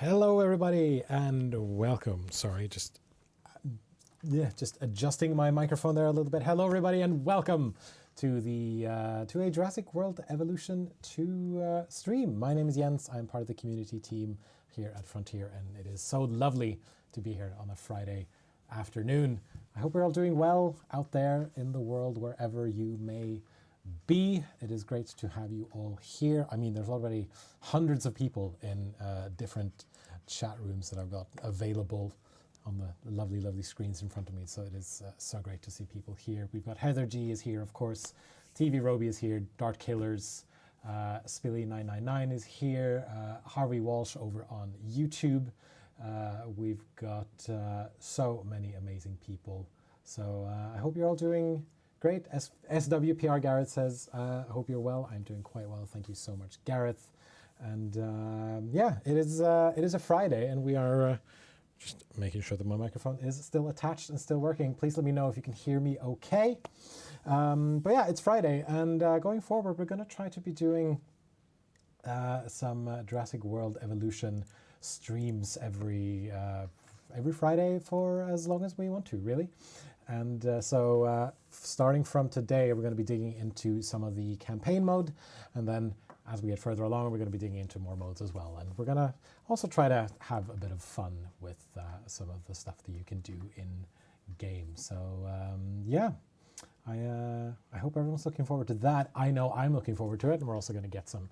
Hello everybody and welcome. Sorry, just adjusting my microphone there a little bit. Hello everybody and welcome to a Jurassic World Evolution 2 stream. My name is Jens. I'm part of the community team here at Frontier, and it is so lovely to be here on a Friday afternoon. I hope we're all doing well out there in the world, wherever you may be. It is great to have you all here. I mean, there's already hundreds of people in different chat rooms that I've got available on the lovely screens in front of me. So it is so great to see people here. We've got Heather G is here, of course. TV Roby is here. Dart Killers. Spilly999 is here. Harvey Walsh over on YouTube. We've got so many amazing people. So I hope you're all doing great. SWPR Gareth says, I hope you're well. I'm doing quite well. Thank you so much, Gareth. And yeah, it is a Friday, and we are just making sure that my microphone is still attached and still working. Please let me know if you can hear me okay. But yeah, it's Friday, and going forward, we're going to try to be doing some Jurassic World Evolution streams every Friday for as long as we want to, really. And so starting from today, we're going to be digging into some of the campaign mode, and then as we get further along, we're going to be digging into more modes as well. And we're going to also try to have a bit of fun with some of the stuff that you can do in game. So yeah, I hope everyone's looking forward to that. I know I'm looking forward to it, and we're also going to get some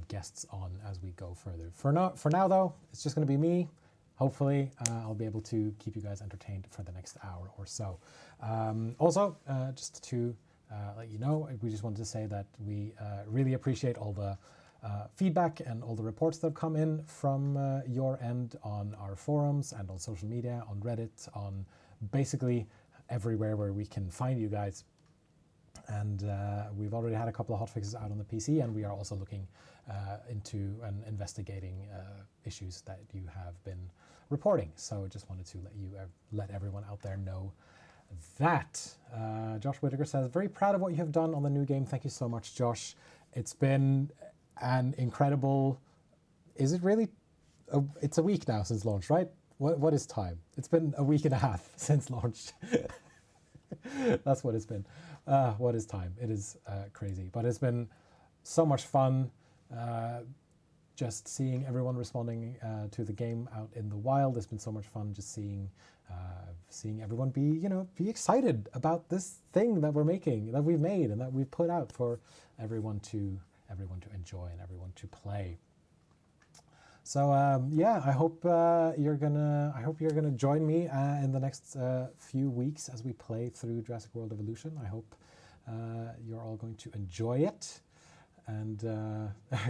guests on as we go further. For now though, it's just going to be me. Hopefully, I'll be able to keep you guys entertained for the next hour or so. Also, just to let you know, we just wanted to say that we really appreciate all the feedback and all the reports that have come in from your end on our forums and on social media, on Reddit, on basically everywhere where we can find you guys. And we've already had a couple of hotfixes out on the PC, and we are also looking into and investigating issues that you have been reporting. So just wanted to let everyone out there know that. Josh Whitaker says, very proud of what you have done on the new game. Thank you so much, Josh. It's been an incredible, is it really? It's a week now since launch, right? What is time? It's been a week and a half since launch. That's what it's been. What is time? It is crazy, but it's been so much fun. Just seeing everyone responding to the game out in the wild. It's been so much fun just seeing everyone be excited about this thing that we've made, and that we've put out for everyone to enjoy and everyone to play. So yeah, I hope you're gonna join me in the next few weeks as we play through Jurassic World Evolution. I hope you're all going to enjoy it. And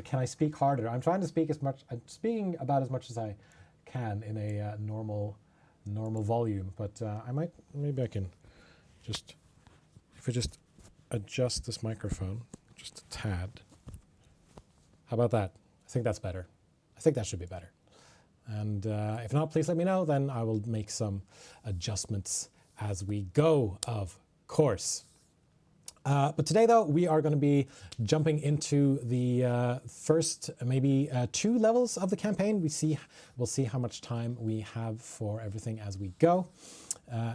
can I speak harder? I'm trying to speak I'm speaking about as much as I can in a normal volume, but maybe I can just, if I just adjust this microphone just a tad. How about that? I think that's better. I think that should be better. And if not, please let me know. Then I will make some adjustments as we go, of course. But today, though, we are going to be jumping into the first maybe 2 levels of the campaign. We'll see how much time we have for everything as we go.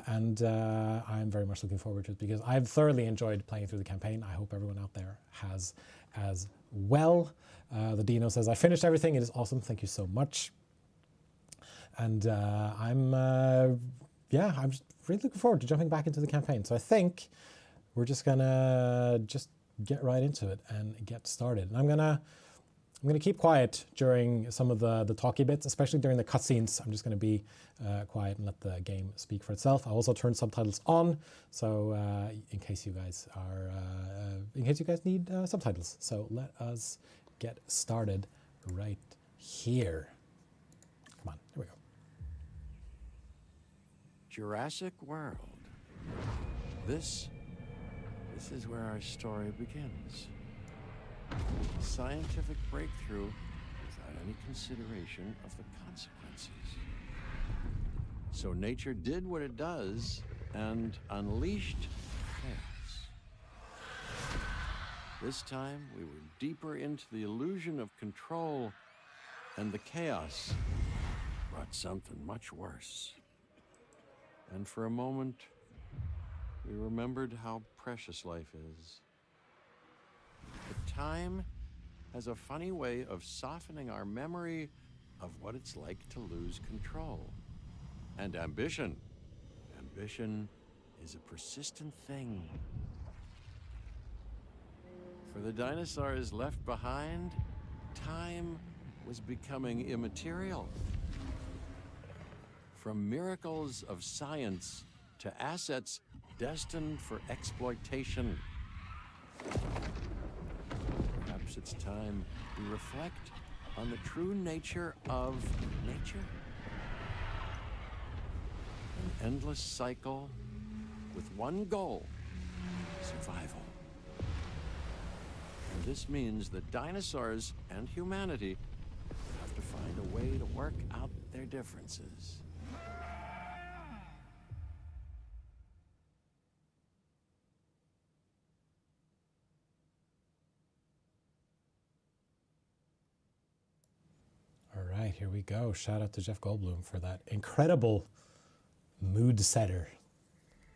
And I'm very much looking forward to it because I've thoroughly enjoyed playing through the campaign. I hope everyone out there has as well. The Dino says, I finished everything. It is awesome. Thank you so much. And I'm just really looking forward to jumping back into the campaign. So I think we're just gonna get right into it and get started. And I'm gonna keep quiet during some of the talky bits, especially during the cutscenes. I'm just gonna be quiet and let the game speak for itself. I also turned subtitles on, so in case you guys need subtitles. So let us get started right here. Come on, here we go. Jurassic World. This is where our story begins. Scientific breakthrough without any consideration of the consequences. So nature did what it does and unleashed chaos. This time, we were deeper into the illusion of control, and the chaos brought something much worse. And for a moment, we remembered how precious life is. But time has a funny way of softening our memory of what it's like to lose control. And ambition. Ambition is a persistent thing. For the dinosaurs left behind, time was becoming immaterial. From miracles of science to assets destined for exploitation. Perhaps it's time we reflect on the true nature of nature. An endless cycle with one goal: survival. And this means that dinosaurs and humanity have to find a way to work out their differences. All right, here we go. Shout out to Jeff Goldblum for that incredible mood setter.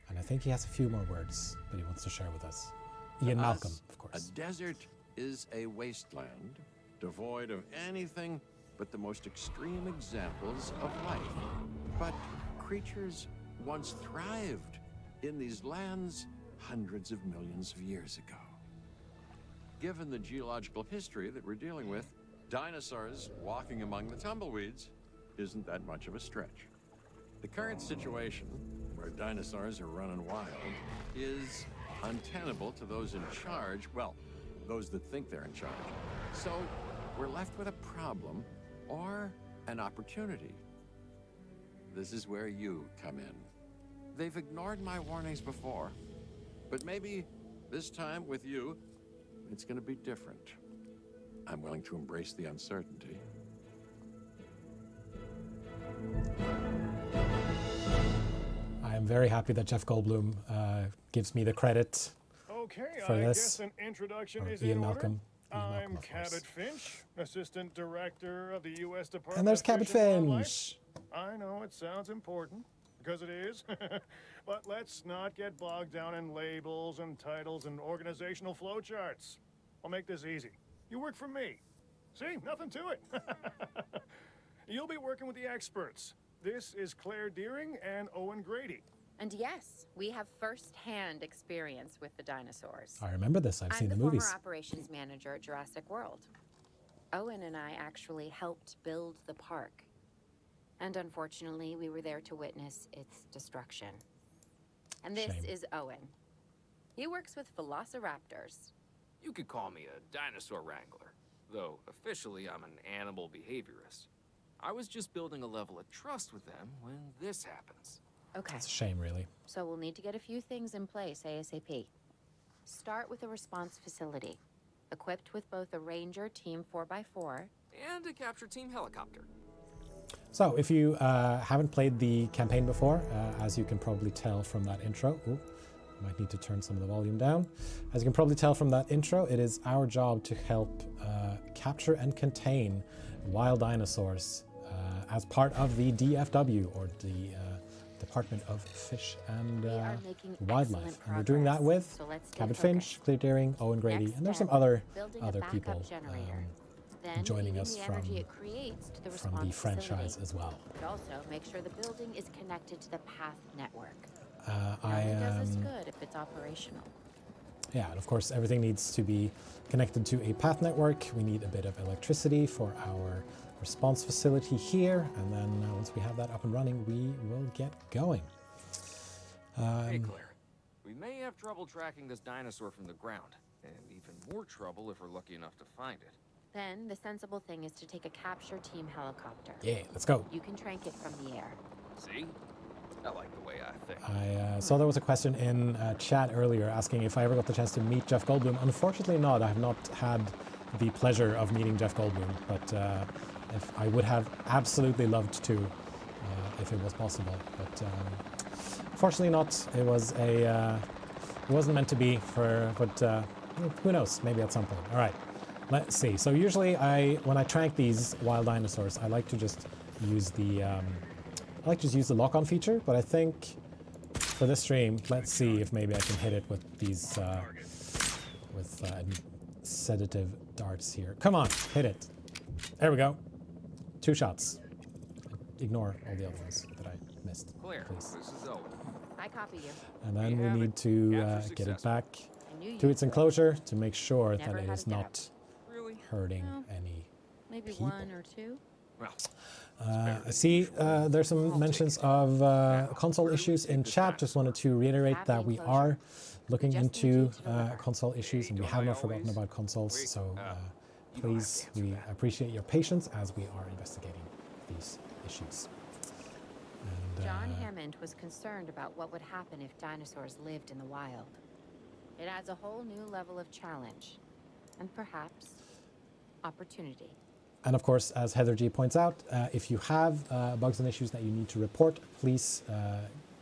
And I think he has a few more words that he wants to share with us. Ian Malcolm, of course. A desert is a wasteland, devoid of anything but the most extreme examples of life. But creatures once thrived in these lands hundreds of millions of years ago. Given the geological history that we're dealing with, dinosaurs walking among the tumbleweeds isn't that much of a stretch. The current situation, where dinosaurs are running wild, is untenable to those in charge, well, those that think they're in charge. So we're left with a problem or an opportunity. This is where you come in. They've ignored my warnings before, but maybe this time with you, it's going to be different. I'm willing to embrace the uncertainty. I am very happy that Jeff Goldblum gives me the credit for this. Guess an introduction Or is Ian in Malcolm. order. Ian Malcolm, I'm of course. Cabot Finch, Assistant Director of the U.S. Department And there's of Cabot Fish and Wildlife. Finch. I know it sounds important, because it is. But let's not get bogged down in labels and titles and organizational flowcharts. I'll make this easy. You work for me. See, nothing to it. You'll be working with the experts. This is Claire Deering and Owen Grady. And yes, we have first-hand experience with the dinosaurs. I remember this. I've seen the I'm the movies. former operations manager at Jurassic World. Owen and I actually helped build the park. And unfortunately, we were there to witness its destruction. And this Shame. is Owen. He works with velociraptors. You could call me a dinosaur wrangler, though officially I'm an animal behaviorist. I was just building a level of trust with them when this happens. Okay, It's a shame, really. so we'll need to get a few things in place ASAP. Start with a response facility, equipped with both a Ranger Team 4x4 And a capture team helicopter. So, if you haven't played the campaign before, as you can probably tell from that intro, might need to turn some of the volume down. As you can probably tell from that intro, it is our job to help capture and contain wild dinosaurs as part of the DFW, or the Department of Fish and We are making Wildlife. excellent And we're doing that progress, with so let's get Cabot focused. Finch, Claire Deering, Owen Grady, Next and there's some step, other building a other backup people generator. Then joining feeding us the from energy it creates to the from the response franchise facility. as well. But also make sure the building is connected to the path network. I It does us am. good if it's operational. Yeah, and of course, everything needs to be connected to a path network. We need a bit of electricity for our response facility here, and then once we have that up and running, we will get going. Hey, Claire. We may have trouble tracking this dinosaur from the ground, and even more trouble if we're lucky enough to find it. Then the sensible thing is to take a capture team helicopter. Yeah, let's go. You can trank it from the air. See? I like the way I think. I saw there was a question in chat earlier asking if I ever got the chance to meet Jeff Goldblum. Unfortunately not. I have not had the pleasure of meeting Jeff Goldblum, but if I would have absolutely loved to if it was possible. But fortunately not. It was it wasn't meant to be for, but who knows, maybe at some point. All right, let's see. So usually when I trank these wild dinosaurs, I like to just use the lock-on feature, but I think for this stream, let's see if maybe I can hit it with these sedative darts here. Come on, hit it. There we go. 2 shots. Ignore all the other ones that I missed. Clear. Please. This is Owen. I copy you. And then we have need it. to Capture get it successful. back I knew to you its would. enclosure to make sure Never that it had is a doubt. not Really? hurting No. any. Maybe People. 1 or 2. Well, I see there's some mentions of console issues in chat. Just wanted to reiterate that we are looking into console issues, and we have not forgotten about consoles. So please, we appreciate your patience as we are investigating these issues. And, John Hammond was concerned about what would happen if dinosaurs lived in the wild. It adds a whole new level of challenge, and perhaps opportunity. And of course, as Heather G points out, if you have bugs and issues that you need to report, please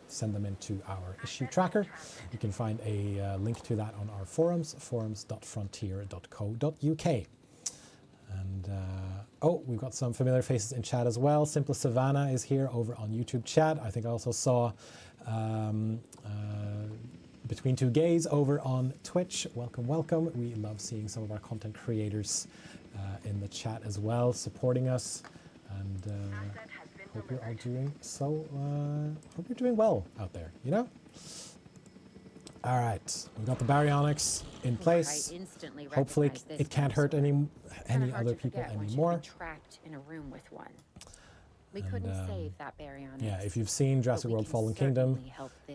send them into our issue tracker. You can find a link to that on our forums, forums.frontier.co.uk. And oh, we've got some familiar faces in chat as well. Simple Savannah is here over on YouTube chat. I think I also saw Between Two Gays over on Twitch. Welcome, welcome. We love seeing some of our content creators in the chat as well, supporting us. And hope you're all doing hope you're doing well out there, you know? All right, we've got the baryonyx in place. Hopefully it can't hurt any other people anymore. Trapped in a room with one. We couldn't save that baryonyx. Yeah, if you've seen Jurassic World Fallen Kingdom,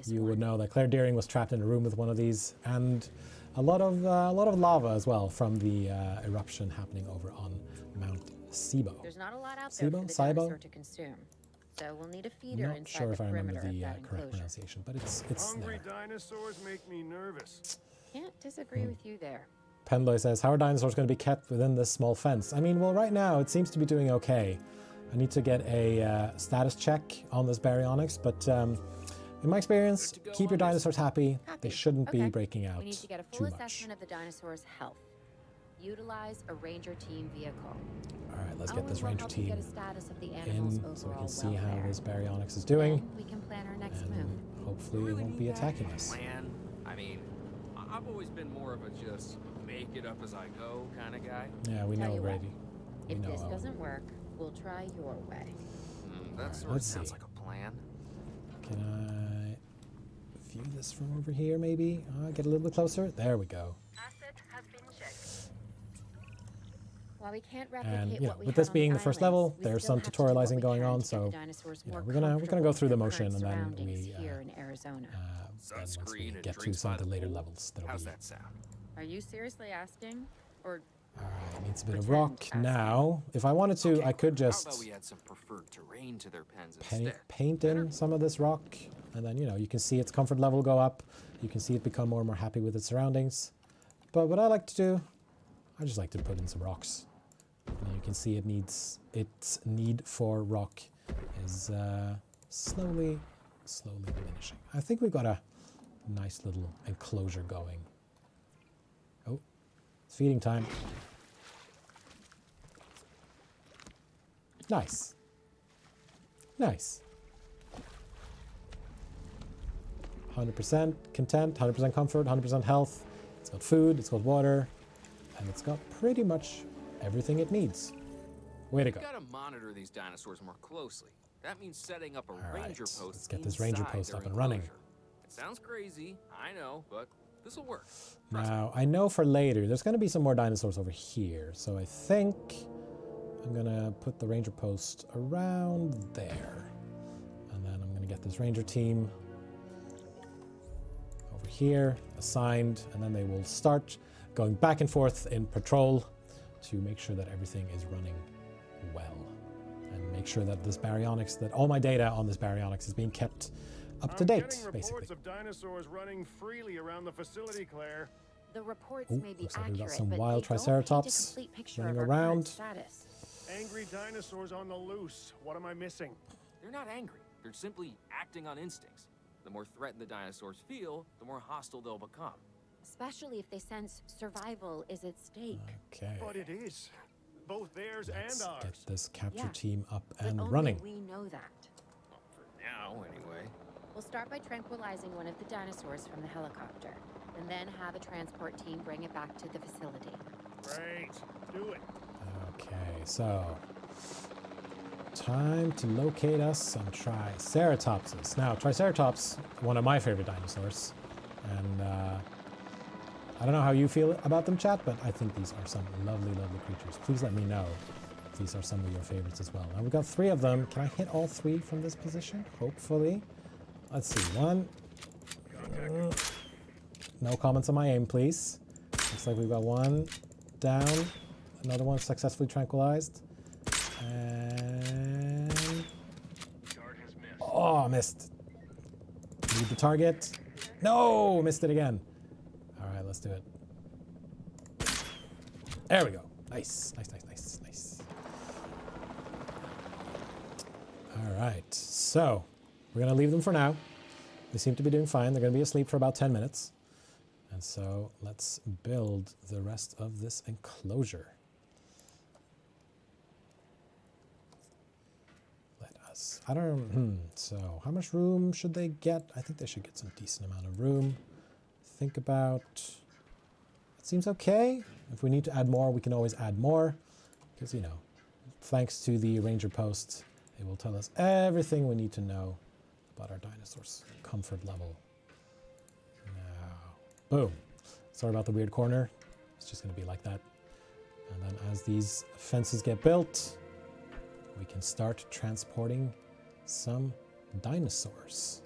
you would know that Claire Deering was trapped in a room with one of these, and a lot of lava as well from the eruption happening over on Mount Sibo. There's not a lot out there for the dinosaur to consume, so we'll need a feeder Not inside sure the if I remember perimeter of the that correct enclosure. pronunciation, but it's Hungry there. dinosaurs make me nervous. Can't disagree with you there. Penloy says, how are dinosaurs going to be kept within this small fence? I mean, well, right now it seems to be doing okay. I need to get a status check on this baryonyx, but in my experience, keep your dinosaurs happy. They shouldn't be breaking out We need to get a too full much. assessment of the dinosaur's health. Utilize a ranger team vehicle. All right, let's get Owen this will ranger help you team get a status of the animal's in so we overall can see how welfare. this baryonyx is doing, Then we can plan our next move. and hopefully it won't be attacking us. Plan? I mean, I've always been more of a just make it up as I go kind of guy. Yeah, we Tell know you what, already. We If know this Owen. doesn't work, we'll try your way. That Alright, sort of let's sounds see. like a plan. Can I view this from over here, maybe? Get a little bit closer. There we go. While we can't And replicate you know, what we with have this on being the the first islands, level, we there's still some have to do what tutorializing we going can on. to get So the dinosaurs you know, more we're gonna go comfortable through the with their motion, and current then surroundings we here in Arizona. then once we Sunscreen and get to drinks some by of the the later pool. levels, that'll How's be. that sound? Are you seriously asking? Or All right, needs a bit of Pretend rock asking. now. If I wanted to, Okay, I could How just about we add some preferred terrain to their pens paint, instead? paint in some of this rock, and then you know you can see its comfort level go up. You can see it become more and more happy with its surroundings. But what I like to do, I just like to put in some rocks. And you can see its need for rock is slowly diminishing. I think we've got a nice little enclosure going. Oh, it's feeding time. Nice. Nice. 100% content, 100% comfort, 100% health. It's got food, it's got water, and it's got pretty much everything it needs. Way to go. We've got to monitor these dinosaurs more closely. That means setting up a All ranger right, post. let's get this ranger inside post their up and running. enclosure. It sounds crazy, I know, but this will work. Trust me. Now, I know for later, there's going to be some more dinosaurs over here, so I think I'm going to put the ranger post around there. And then I'm going to get this ranger team over here, assigned, and then they will start going back and forth in patrol to make sure that everything is running well. And make sure that this baryonyx, that all my data on this baryonyx is being kept up to I'm date, getting basically. reports of dinosaurs running freely around the facility, Claire. the reports Ooh, may be looks like we've got accurate, some but wild they don't paint a Triceratops complete picture running of our current around. status. Angry dinosaurs on the loose. What am I missing? They're not angry. They're simply acting on instincts. The more threatened the dinosaurs feel, the more hostile they'll become. Especially if they sense survival is at stake. Okay. But it is. both theirs Let's and ours. get this capture Yeah, team up But and only running. we know that. Well, for now, anyway. We'll start by tranquilizing one of the dinosaurs from the helicopter, and then have a transport team bring it back to the facility. Great. Do it. Okay, so time to locate us some Triceratopses. Now, Triceratops, one of my favorite dinosaurs, and I don't know how you feel about them, chat, but I think these are some lovely, lovely creatures. Please let me know if these are some of your favorites as well. Now, we've got 3 of them. Can I hit all 3 from this position? Hopefully. Let's see. 1. No comments on my aim, please. Looks like we've got 1 down. Another one successfully tranquilized. And... oh, missed. Need the target. No, missed it again. All right, let's do it. There we go. Nice, nice, nice, nice, nice. All right, so we're gonna leave them for now. They seem to be doing fine. They're gonna be asleep for about 10 minutes. And so let's build the rest of this enclosure. I don't, so how much room should they get? I think they should get some decent amount of room. Think about, it seems okay. If we need to add more, we can always add more. Because, you know, thanks to the ranger post, it will tell us everything we need to know about our dinosaurs' comfort level. Now, boom. Sorry about the weird corner. It's just going to be like that. And then as these fences get built, we can start transporting some dinosaurs.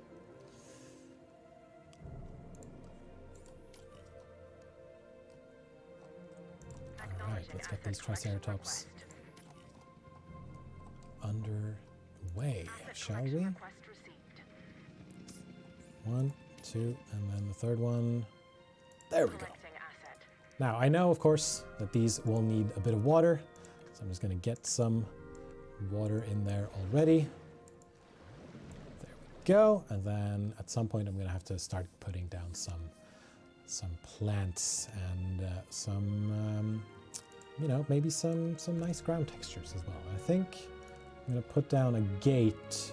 All right, let's get these Triceratops underway, shall we? 1, 2, and then the third one. There we go. Now, I know, of course, that these will need a bit of water, so I'm just going to get some water in there already. There we go. And then at some point I'm going to have to start putting down some plants and some, you know, maybe some nice ground textures as well. I think I'm going to put down a gate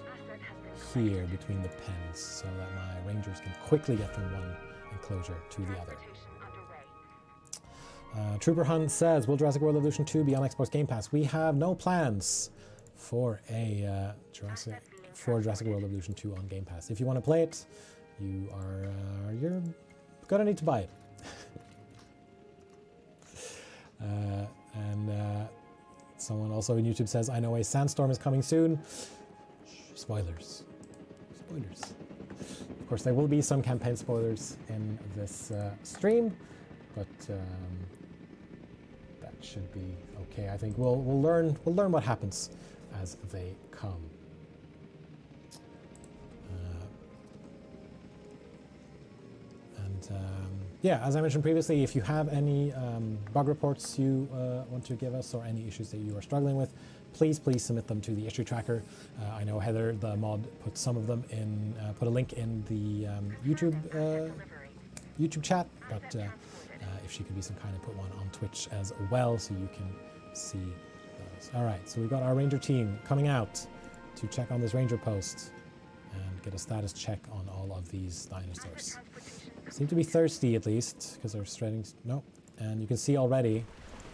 here between the pens so that my rangers can quickly get from one enclosure to the other. Trooper Hun says, will Jurassic World Evolution 2 be on Xbox Game Pass? We have no plans for a Jurassic World Evolution 2 on Game Pass. If you want to play it, you're gonna need to buy it. Someone also in YouTube says, I know a sandstorm is coming soon. Spoilers. Spoilers. Of course, there will be some campaign spoilers in this stream, but that should be okay. I think we'll learn what happens as they come. Yeah, as I mentioned previously, if you have any bug reports you want to give us or any issues that you are struggling with, please submit them to the issue tracker. I know Heather, the mod, put some of them in, put a link in the YouTube chat, but if she could be some kind of put one on Twitch as well so you can see those. All right, so we've got our ranger team coming out to check on this ranger post and get a status check on all of these dinosaurs. Seem to be thirsty at least, because they're shredding. No, and you can see already,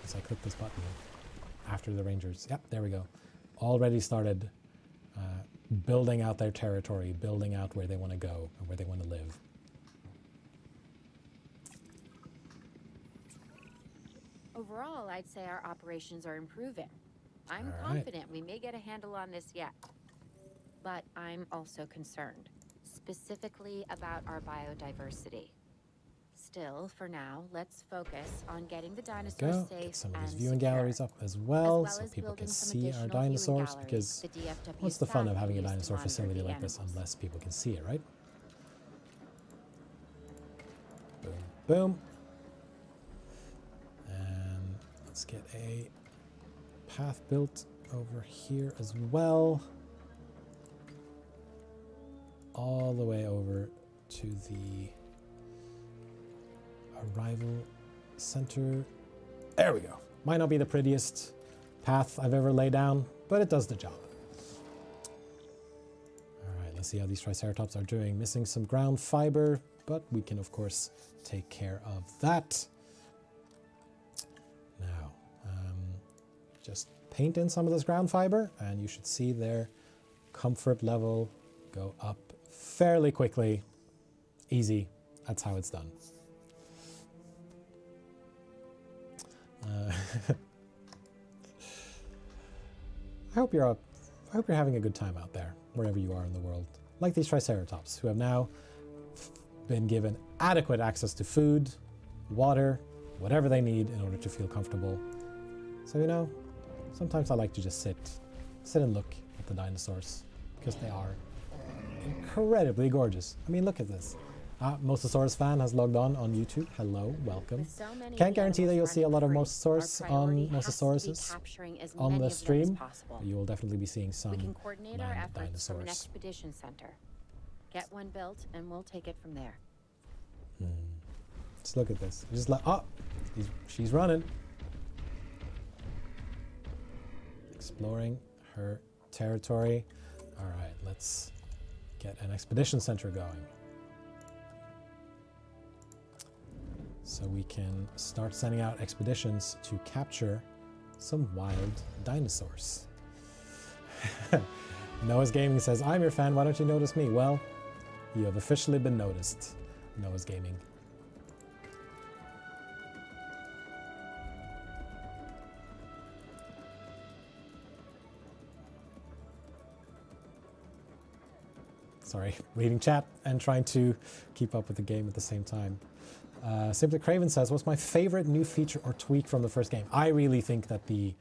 as I click this button, after the rangers. Yep, there we go. Already started building out their territory, building out where they want to go and where they want to live. Overall, I'd say our operations are improving. I'm All right. confident we may get a handle on this yet. But I'm also concerned, specifically about our biodiversity. Still, for now, let's focus on getting the dinosaurs Go. safe Get some of and these viewing secure, galleries up as well, as so as people can building some see our additional viewing dinosaurs, galleries because the DFW what's the fun staff of having a can use to dinosaur monitor facility the like this animals. unless people can see it, right? Boom, boom. And let's get a path built over here as well. All the way over to the arrival center. There we go. Might not be the prettiest path I've ever laid down, but it does the job. Alright, let's see how these Triceratops are doing. Missing some ground fiber, but we can of course take care of that. Now, just paint in some of this ground fiber and you should see their comfort level go up fairly quickly. Easy, that's how it's done. I hope you're having a good time out there, wherever you are in the world. Like these Triceratops, who have now been given adequate access to food, water, whatever they need in order to feel comfortable. So, you know, sometimes I like to just sit and look at the dinosaurs, because they are incredibly gorgeous. I mean, look at this. Mosasaurus fan has logged on YouTube. Hello, welcome. Can't guarantee that you'll see a lot of Mosasauruses on the stream, but you will definitely be seeing some We can coordinate our efforts from an dinosaurs. expedition center. Get one built, and we'll take it from there. Just look at this. Just like, oh, she's running. Exploring her territory. All right, let's get an expedition center going. So we can start sending out expeditions to capture some wild dinosaurs. Noah's Gaming says, I'm your fan, why don't you notice me? Well, you have officially been noticed, Noah's Gaming. Sorry, reading chat and trying to keep up with the game at the same time. Simply Craven says, what's my favorite new feature or tweak from the first game? I really think that the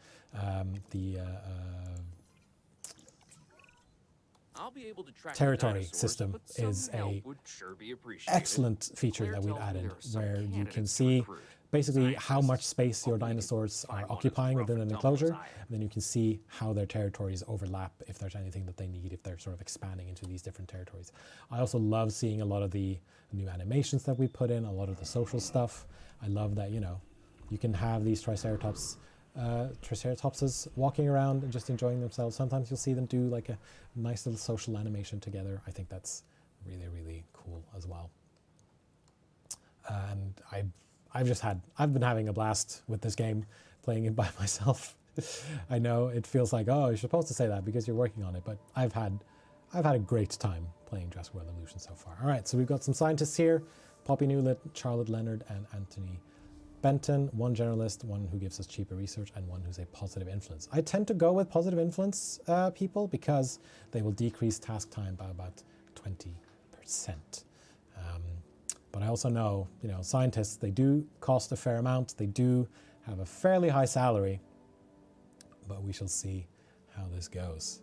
I'll be able to track territory dinosaurs, system but some is help a would sure be appreciated. excellent feature Claire that we've told me added, there are some where you can candidates to see recruit. basically how much Scientists, space your hopefully dinosaurs find are one as occupying rough within and an tumble as enclosure, I am. and then you can see how their territories overlap, if there's anything that they need, if they're sort of expanding into these different territories. I also love seeing a lot of the new animations that we put in, a lot of the social stuff. I love that, you know, you can have these Triceratopses walking around and just enjoying themselves. Sometimes you'll see them do like a nice little social animation together. I think that's really, really cool as well. And I've been having a blast with this game, playing it by myself. I know it feels like, oh, you're supposed to say that because you're working on it, but I've had a great time playing Jurassic World Evolution so far. All right, so we've got some scientists here: Poppy Newlett, Charlotte Leonard, and Anthony Benton. One generalist, one who gives us cheaper research, and one who's a positive influence. I tend to go with positive influence people because they will decrease task time by about 20%. But I also know, you know, scientists, they do cost a fair amount. They do have a fairly high salary, but we shall see how this goes.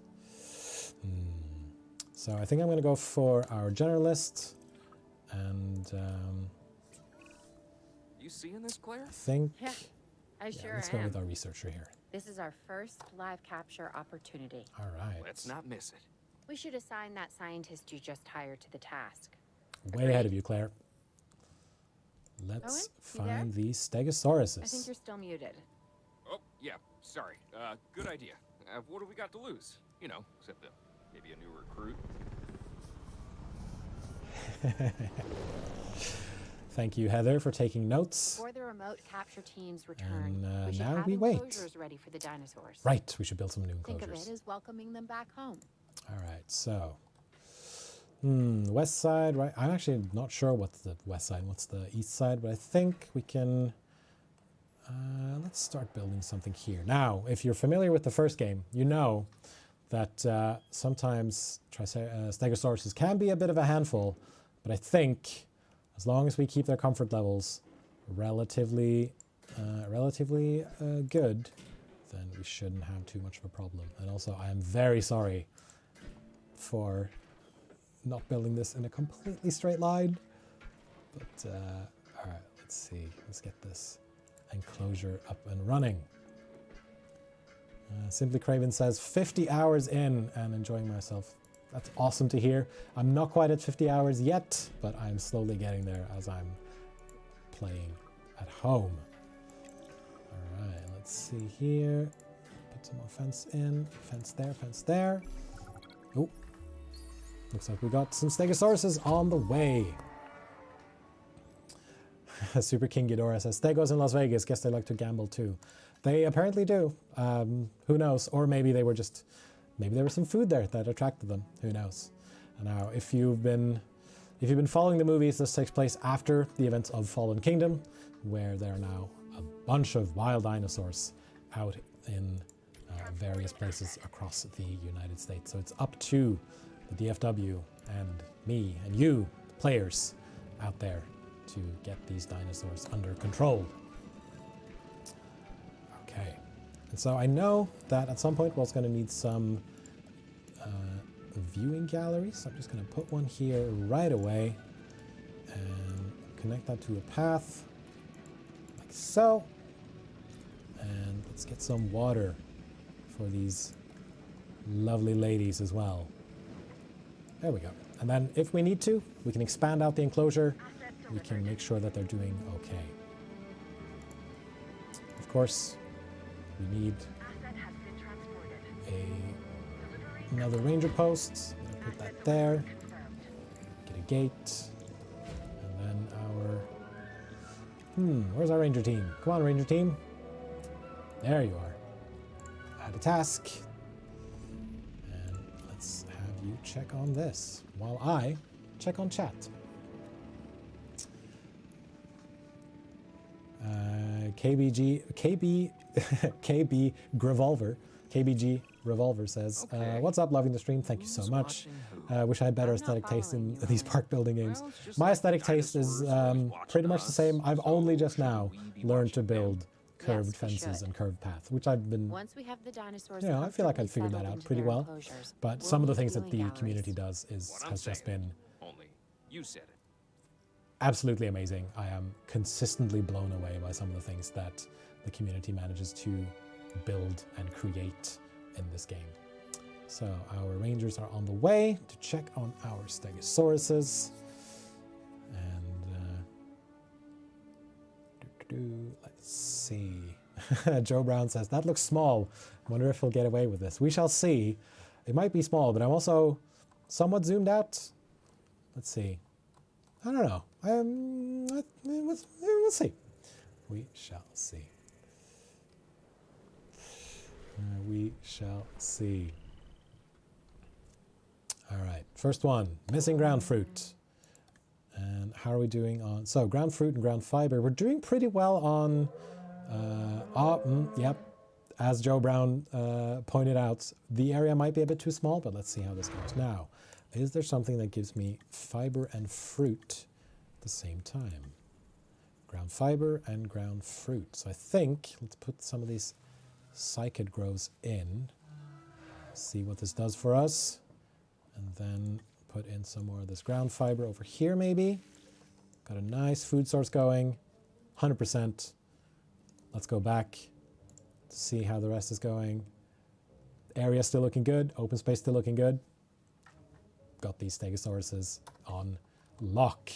So I think I'm going to go for our generalist, and You seeing this, Claire? I think Yeah, I sure let's go am. with our researcher here. This is our first live capture opportunity. All right. Let's not miss it. We should assign that scientist you just hired to the task. Way ahead of you, Claire. Let's Owen, you there? find these I think Stegosauruses. you're still muted. Oh, yeah, sorry. Good idea. What have we got to lose? You know, except maybe a new recruit. Thank you, Heather, for taking notes. Before the remote capture teams return, And we should now have we wait. enclosures ready for the dinosaurs. Right, we should build some new Think of enclosures. it as welcoming them back home. All right, so west side, right? I'm actually not sure what's the west side, what's the east side, but I think we can. Let's start building something here. Now, if you're familiar with the first game, you know that sometimes Stegosauruses can be a bit of a handful, but I think as long as we keep their comfort levels relatively good, then we shouldn't have too much of a problem. And also, I am very sorry for not building this in a completely straight line. But, all right, let's see. Let's get this enclosure up and running. Simply Craven says, 50 hours in and enjoying myself. That's awesome to hear. I'm not quite at 50 hours yet, but I'm slowly getting there as I'm playing at home. All right, let's see here. some more fence in, fence there, fence there. Oh, looks like we got some Stegosauruses on the way. Super King Ghidorah says, Stegos in Las Vegas, guess they like to gamble too. They apparently do. Who knows? Or maybe they were just, maybe there was some food there that attracted them. Who knows? And now, if you've been following the movies, this takes place after the events of Fallen Kingdom, where there are now a bunch of wild dinosaurs out in various places across the United States. So it's up to the DFW and me and you, players, out there to get these dinosaurs under control. Okay, and so I know that at some point we're also going to need some viewing galleries. So I'm just going to put one here right away and connect that to a path, like so. And let's get some water for these lovely ladies as well. There we go. And then if we need to, we can expand out the enclosure. We can make sure that they're doing okay. Of course, we need another ranger post. I'm gonna put that there. Get a gate. And then our... where's our ranger team? Come on, ranger team. There you are. Add a task. And let's have you check on this while I check on chat. KB Revolver says, Okay. what's up, loving the stream, thank you so much. Wish I had better aesthetic taste in these park building games. My aesthetic taste is pretty much the same. I've only just now learned to build curved fences and curved paths, which I've been, Once we have the dinosaurs, I feel like I've figured that settled out into pretty their well. enclosures, But we'll some of the need things that the viewing community galleries. does What I'm has just saying. been Only you said it. absolutely amazing. I am consistently blown away by some of the things that the community manages to build and create in this game. So our rangers are on the way to check on our Stegosauruses. And let's see. Joe Brown says, that looks small. Wonder if he'll get away with this. We shall see. It might be small, but I'm also somewhat zoomed out. Let's see. I don't know. We'll see. We shall see. We shall see. All right, first one, missing ground fruit. And how are we doing on, so ground fruit and ground fiber. We're doing pretty well on, yep, as Joe Brown pointed out, the area might be a bit too small, but let's see how this goes. Now, is there something that gives me fiber and fruit at the same time? Ground fiber and ground fruit. So I think, let's put some of these cycad grows in, see what this does for us, and then put in some more of this ground fiber over here maybe. Got a nice food source going, 100%. Let's go back to see how the rest is going. Area still looking good, open space still looking good. Got these Stegosauruses on lock.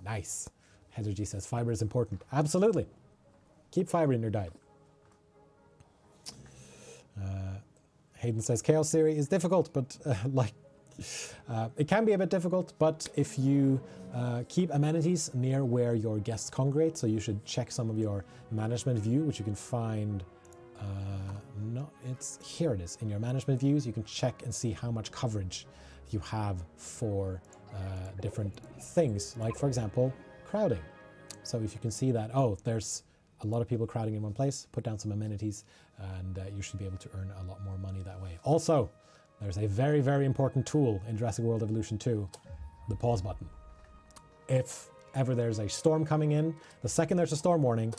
Nice. Heather G says fiber is important. Absolutely. Keep fiber in your diet. Hayden says Chaos Theory is difficult, but it can be a bit difficult, but if you keep amenities near where your guests congregate, so you should check some of your management view, which you can find, here it is, in your management views, you can check and see how much coverage you have for different things, like for example, crowding. So if you can see that, oh, there's a lot of people crowding in one place, put down some amenities, and you should be able to earn a lot more money that way. Also, there's a very, very important tool in Jurassic World Evolution 2, the pause button. If ever there's a storm coming in, the second there's a storm warning,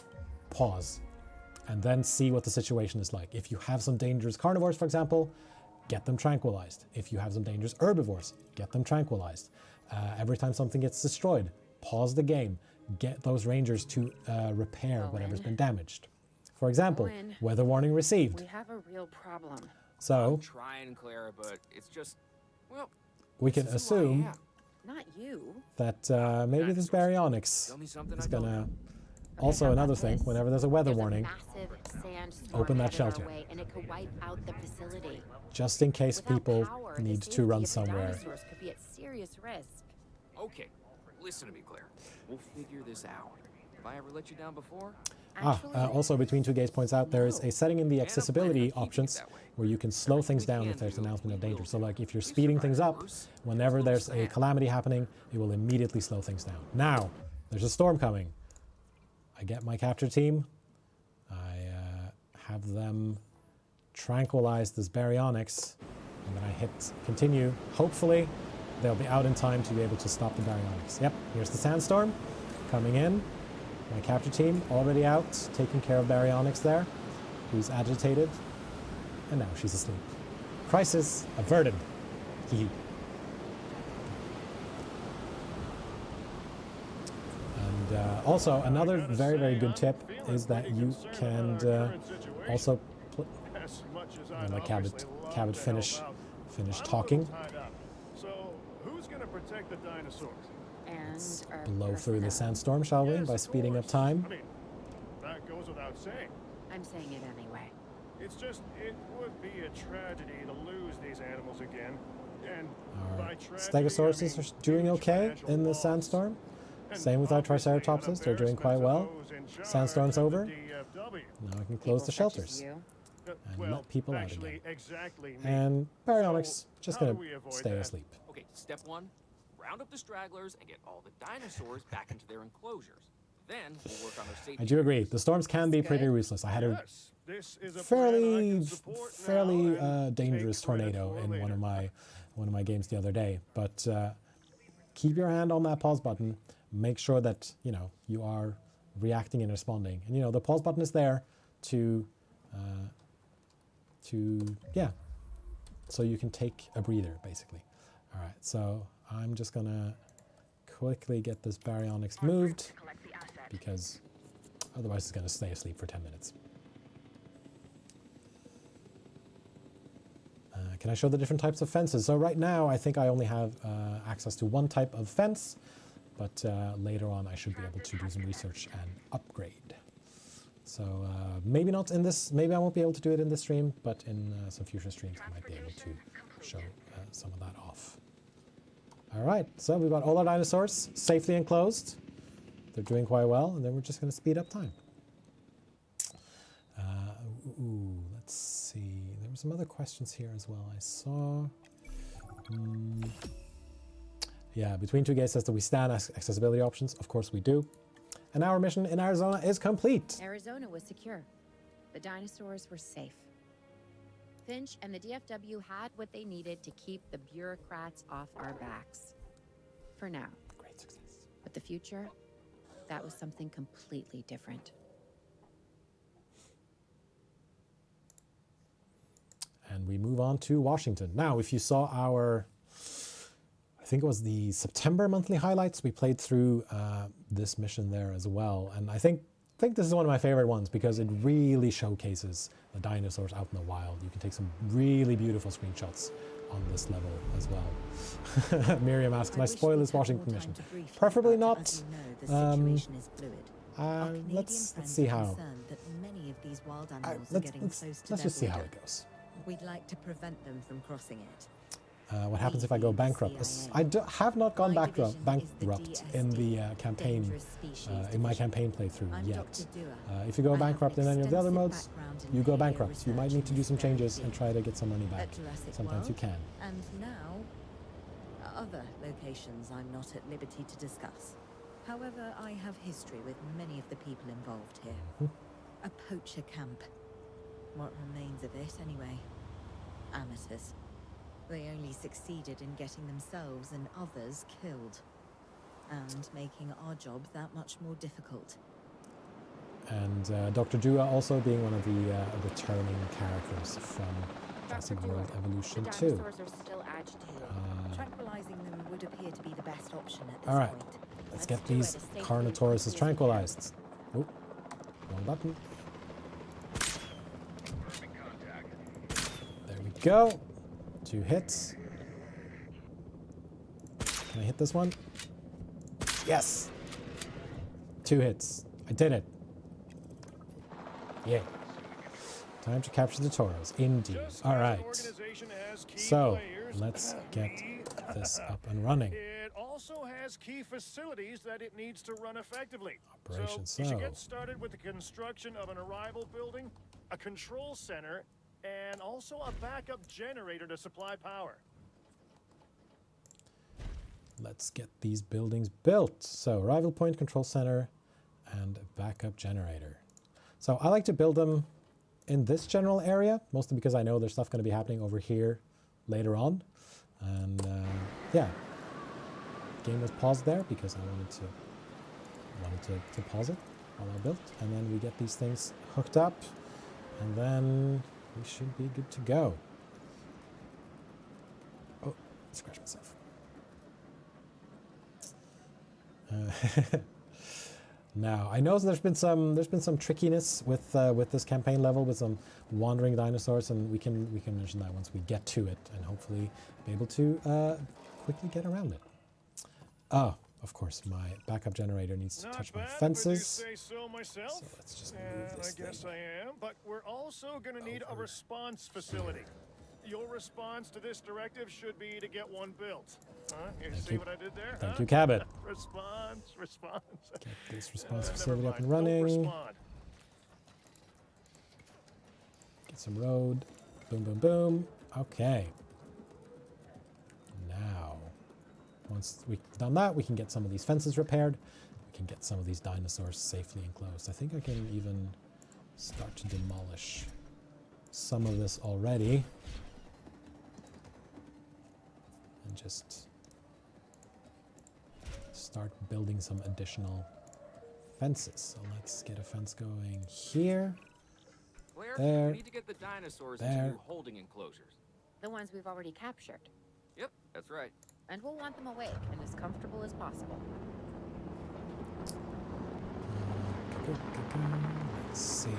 pause, and then see what the situation is like. If you have some dangerous carnivores, for example, get them tranquilized. If you have some dangerous herbivores, get them tranquilized. Every time something gets destroyed, pause the game. Get those rangers to repair whatever's been damaged. For example, weather warning received. We have a real problem. So, I'm trying, Clara, but it's just, well, we can this is who I assume am. Not you. that maybe this baryonyx Tell me something is I don't gonna know. Also, how another about thing, this? whenever there's a weather There's warning, massive sandstorm open that headed our shelter. way, and it could wipe out the facility. just in case Without people power, the need to safety run of the somewhere. dinosaurs could be at serious risk. Okay, listen to me, Claire. We'll figure this out. Have I ever let you down before? Actually, Also, Between Two Gates points out there is a setting in the And a plan accessibility for keeping it options that way. where you can slow things down if there's an announcement of danger. So like if you're speeding things up, whenever there's a calamity happening, it will immediately slow things down. Now, there's a storm coming. I get my capture team. I have them tranquilize this baryonyx, and then I hit continue. Hopefully, they'll be out in time to be able to stop the baryonyx. Yep, here's the sandstorm coming in. My capture team already out, taking care of baryonyx there, who's agitated, and now she's asleep. Crisis averted. Hee. And also, another very, very good tip is that you can also As much as let I'd Cabot obviously love to finish help out, finish I'm a talking. little tied up. So, who's going to protect the dinosaurs? and our Blow through the personnel. sandstorm, shall we, Yes, by of speeding up course. time. I mean, that goes without saying. I'm saying it anyway. It's just, it would be a tragedy to lose these animals again. And by Our tragedy, Stegosaurus I mean are doing huge okay financial in the loss. sandstorm. And Same with our obviously an Triceratopses, they're doing quite embarrassment well. to those in charge Sandstorm's at the over. DFW. Now I can People close the such as shelters. you. And Well, let people out actually, again. exactly me. And baryonyx So, just how gonna do we avoid stay that? asleep. Okay, step one, round up the stragglers and get all the dinosaurs back into their enclosures. Then we'll work on their safety. I do agree. The storms can be pretty Good. ruthless. I had a Yes, this is a plan I fairly can support now and dangerous take credit tornado for in later. one of my games the other day. But keep your hand on that pause button. Make sure that you are reacting and responding. And the pause button is there to so you can take a breather, basically. All right, so I'm just gonna quickly get this baryonyx moved because otherwise it's gonna stay asleep for 10 minutes. Can I show the different types of fences? So right now I think I only have access to one type of fence, but later on I should be able to do some research and upgrade. So maybe not in this, maybe I won't be able to do it in this stream, but in some future streams I might be able to show some of that off. All right, so we've got all our dinosaurs safely enclosed. They're doing quite well, and then we're just going to speed up time. Let's see. There were some other questions here as well. I saw. Yeah, Between Two Gates says that we stand accessibility options. Of course we do. And our mission in Arizona is complete. Arizona was secure. The dinosaurs were safe. Finch and the DFW had what they needed to keep the bureaucrats off our backs. For now. Great success. But the future, that was something completely different. And we move on to Washington. Now, if you saw our, I think it was the September monthly highlights, we played through this mission there as well. And I think this is one of my favorite ones because it really showcases the dinosaurs out in the wild. You can take some really beautiful screenshots on this level as well. Miriam asks, can I spoil this Washington mission? Preferably not. Let's see how. Let's just see how it goes. We'd like to prevent them from crossing it. What happens if I go bankrupt? I have not gone bankrupt in the campaign, in my campaign playthrough yet. If you go bankrupt in any of the other modes, you go bankrupt. You might need to do some changes and try to get some money back. Sometimes you can. And now, other locations I'm not at liberty to discuss. However, I have history with many of the people involved here. A poacher camp. What remains of it, anyway. Amateurs. They only succeeded in getting themselves and others killed. And making our job that much more difficult. And Dr. Dua also being one of the returning characters from Jurassic World Evolution 2. The dinosaurs are still agitated. Tranquilizing them would appear to be the best option at this All right, point. let's get these carnivores tranquilized. Oh, wrong button. There we go. 2 hits. Can I hit this one? Yes. 2 hits. I did it. Yeah. Time to capture the toros. Indeed. Just All as an right. organization has key So players, let's get we, this up and running. It also has key facilities that it needs to run effectively. Operation So you should So. get started with the construction of an arrival building, a control center, and also a backup generator to supply power. Let's get these buildings built. So arrival point, control center, and a backup generator. So I like to build them in this general area, mostly because I know there's stuff going to be happening over here later on. And yeah, game was paused there because I wanted to pause it while I built. And then we get these things hooked up, and then we should be good to go. Oh, scratch myself. Now I know there's been some trickiness with this campaign level, with some wandering dinosaurs, and we can mention that once we get to it, and hopefully be able to quickly get around it. Oh, of course, my backup generator needs to touch my fences. If I do say so myself. So let's just move this I guess thing. I am, but we're also going to need a response facility. Your response to this directive should be to get one built. Huh? You Thank see you. what I did there? Thank huh? you, Cabot. Response. Get this response Never facility up mind. and Don't running. respond. Get some road. Boom, boom, boom. Okay. Now, once we've done that, we can get some of these fences repaired. We can get some of these dinosaurs safely enclosed. I think I can even start to demolish some of this already. And just start building some additional fences. So let's get a fence going here. Claire, There. we need to get the dinosaurs into There. new holding enclosures. The ones we've already captured. Yep, that's right. And we'll want them awake and as comfortable as possible. Let's see.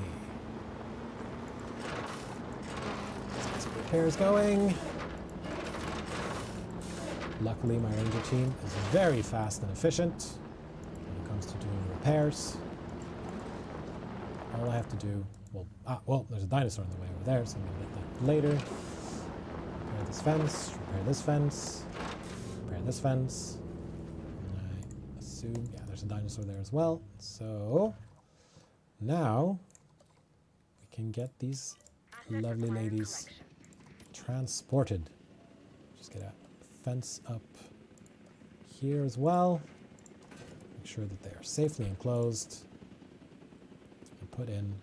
Let's get some repairs going. Luckily, my ranger team is very fast and efficient when it comes to doing repairs. All I have to do, well, there's a dinosaur in the way over there, so I'm going to get that later. Repair this fence, repair this fence, repair this fence. And I assume, yeah, there's a dinosaur there as well. So now we can get these lovely ladies transported. Just get a fence up here as well. Make sure that they are safely enclosed. And put in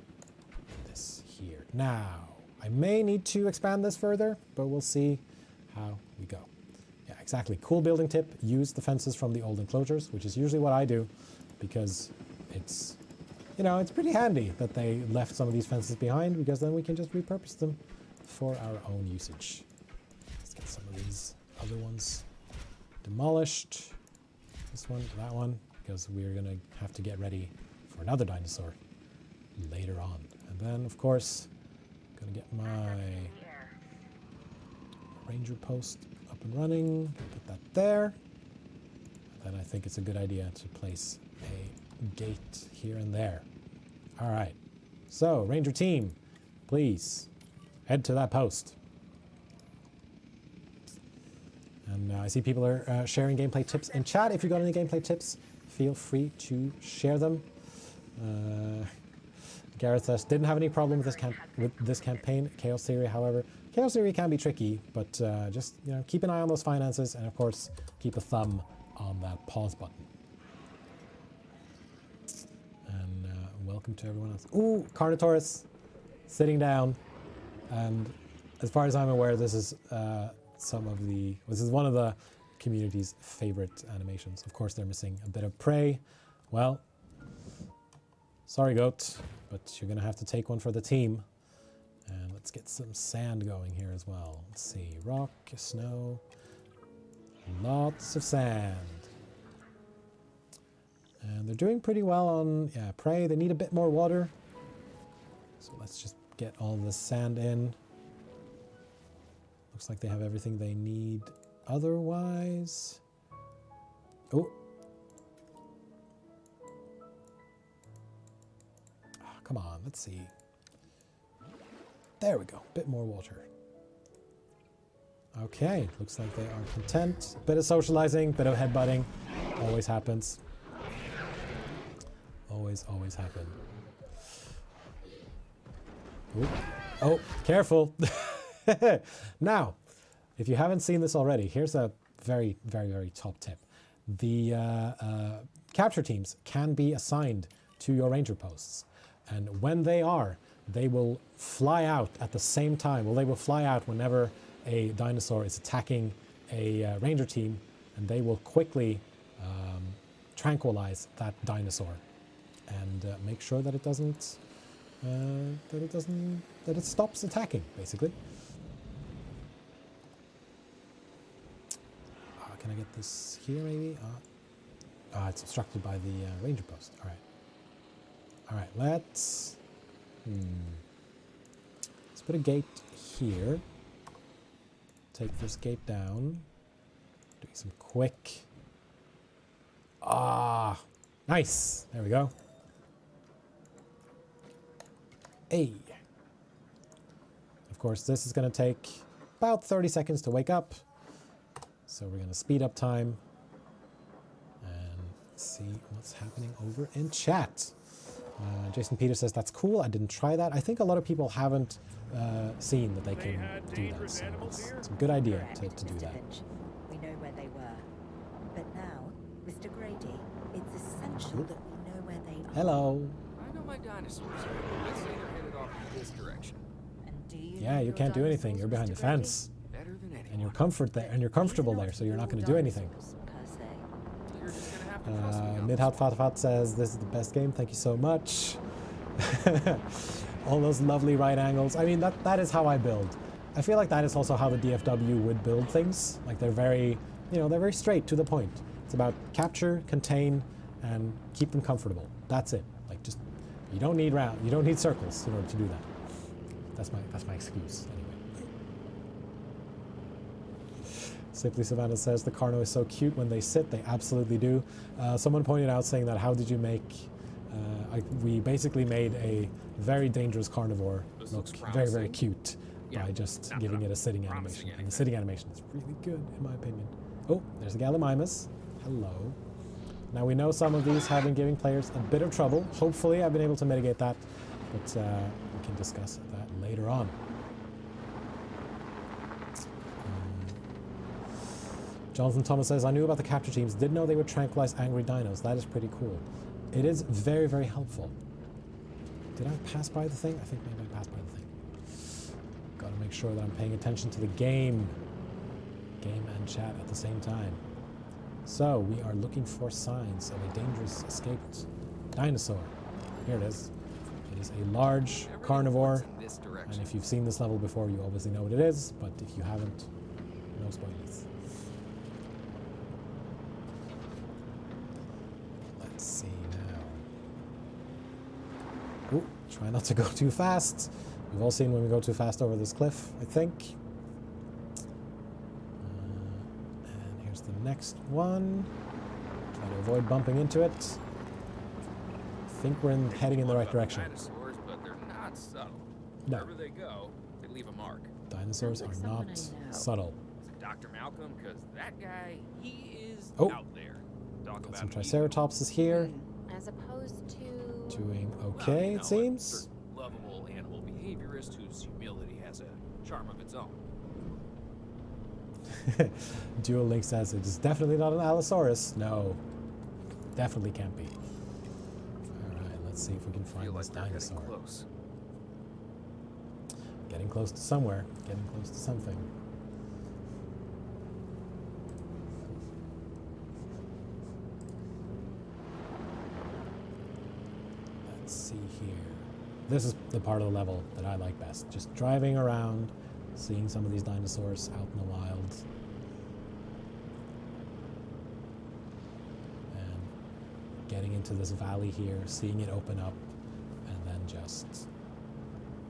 this here. Now, I may need to expand this further, but we'll see how we go. Yeah, exactly. Cool building tip. Use the fences from the old enclosures, which is usually what I do, because it's, you know, it's pretty handy that they left some of these fences behind, because then we can just repurpose them for our own usage. Let's get some of these other ones demolished. This one, that one, because we're going to have to get ready for another dinosaur later on. And then, of course, going to get my ranger post up and running. Put that there. Then I think it's a good idea to place a gate here and there. All right. So, ranger team, please head to that post. And I see people are sharing gameplay tips in chat. If you got any gameplay tips, feel free to share them. Gareth says, didn't have any problem with this campaign. Chaos Theory, however. Chaos Theory can be tricky, but just keep an eye on those finances, and of course, keep a thumb on that pause button. And welcome to everyone else. Ooh, Carnivores, sitting down. And as far as I'm aware, this is this is one of the community's favorite animations. Of course, they're missing a bit of prey. Well, sorry, goat, but you're gonna have to take one for the team. And let's get some sand going here as well. Let's see, rock, snow, lots of sand. And they're doing pretty well on prey. They need a bit more water. So let's just get all this sand in. Looks like they have everything they need otherwise. Oh. come on, let's see. There we go, bit more water. Okay, looks like they are content. Bit of socializing, bit of headbutting. Always happens. Always happen. Ooh. Oh, careful. Now, if you haven't seen this already, here's a very, very, very top tip. The capture teams can be assigned to your ranger posts. And when they are, they will fly out at the same time. Well, they will fly out whenever a dinosaur is attacking a ranger team, and they will quickly tranquilize that dinosaur and make sure that it doesn't, that it stops attacking, basically. Can I get this here, maybe? It's obstructed by the ranger post. All right. All right, let's put a gate here. Take this gate down. Doing some quick. Nice. There we go. Hey. Of course, this is going to take about 30 seconds to wake up. So we're going to speed up time and see what's happening over in chat. Jason Peter says, that's cool. I didn't try that. I think a lot of people haven't seen that they can do that. So it's a good idea to do that. We know where they were. But now, Mr. Grady, it's essential that we know where they are. Hello. I know my dinosaurs. Let's say they're headed off in this direction. And do you Yeah, you can't do anything. You're behind the fence. Better than anyone. And you're comfortable there, so you're not going to do anything. You're just gonna have to trust me on this. Midhat Fatafat says, this is the best game. Thank you so much. All those lovely right angles. I mean, that is how I build. I feel like that is also how the DFW would build things. Like they're very, they're very straight to the point. It's about capture, contain, and keep them comfortable. That's it. Like just, you don't need circles in order to do that. That's my excuse anyway. Simply Savannah says, the Carno is so cute when they sit. They absolutely do. Someone pointed out saying that, how did you make... we basically made a very dangerous carnivore look very, very cute by just giving it a sitting animation. And the sitting animation is really good, in my opinion. Oh, there's a Gallimimus. Hello. Now, we know some of these have been giving players a bit of trouble. Hopefully, I've been able to mitigate that. But we can discuss that later on. Jonathan Thomas says, I knew about the capture teams, didn't know they would tranquilize angry dinos. That is pretty cool. It is very, very helpful. Did I pass by the thing? I think maybe I passed by the thing. Gotta make sure that I'm paying attention to the game. Game and chat at the same time. So, we are looking for signs of a dangerous escaped dinosaur. Here it is. It is a large carnivore. And if you've seen this level before, you obviously know what it is. But if you haven't, no spoilers. Let's see now. Ooh, try not to go too fast. We've all seen when we go too fast over this cliff, I think. And here's the next one. Try to avoid bumping into it. I think we're heading in the right direction. Dinosaurs, but they're not subtle. No. Wherever they go, they leave a mark. Dinosaurs are not subtle. Is it Dr. Malcolm? Because that guy, he is Oh. out there. Talk Got about some an Triceratops is here. As opposed to... Doing Well, okay, it a seems. lovable animal behaviorist whose humility has a charm of its own. Dual Link says it is definitely not an Allosaurus. No, definitely can't be. All right, let's see if we can I find feel this like they're getting dinosaur. close. Getting close to somewhere. Getting close to something. Let's see here. This is the part of the level that I like best. Just driving around, seeing some of these dinosaurs out in the wild. And getting into this valley here, seeing it open up, and then just,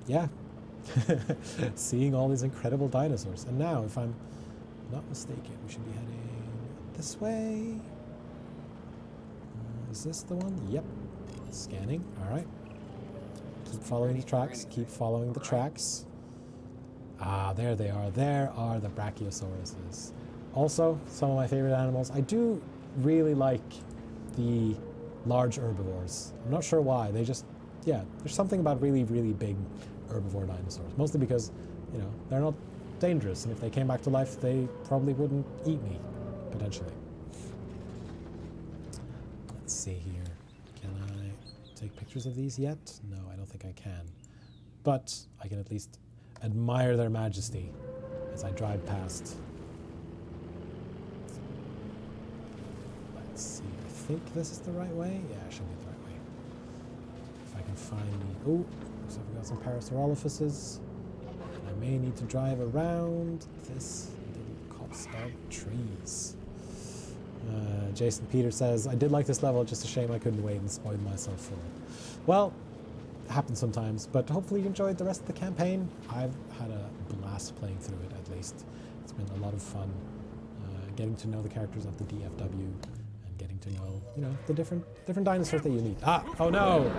yeah, seeing all these incredible dinosaurs. And now, if I'm not mistaken, we should be heading this way. Is this the one? Yep. Scanning. All right. Keep following the tracks. Keep following the tracks. Ah, there they are. There are the Brachiosauruses. Also, some of my favorite animals. I do really like the large herbivores. I'm not sure why. They just, yeah, there's something about really, really big herbivore dinosaurs. Mostly because, you know, they're not dangerous. And if they came back to life, they probably wouldn't eat me, potentially. Let's see here. Can I take pictures of these yet? No, I don't think I can. But I can at least admire their majesty as I drive past. Let's see. I think this is the right way. Yeah, it should be the right way. If I can find the... Oh, looks like we got some Parasaurolophuses. And I may need to drive around this little copse of trees. Jason Peter says, I did like this level, just a shame I couldn't wait and spoil myself for it. Well, it happens sometimes, but hopefully you enjoyed the rest of the campaign. I've had a blast playing through it, at least. It's been a lot of fun getting to know the characters of the DFW and getting to know, you know, the different dinosaurs that you meet. Ah, oh no!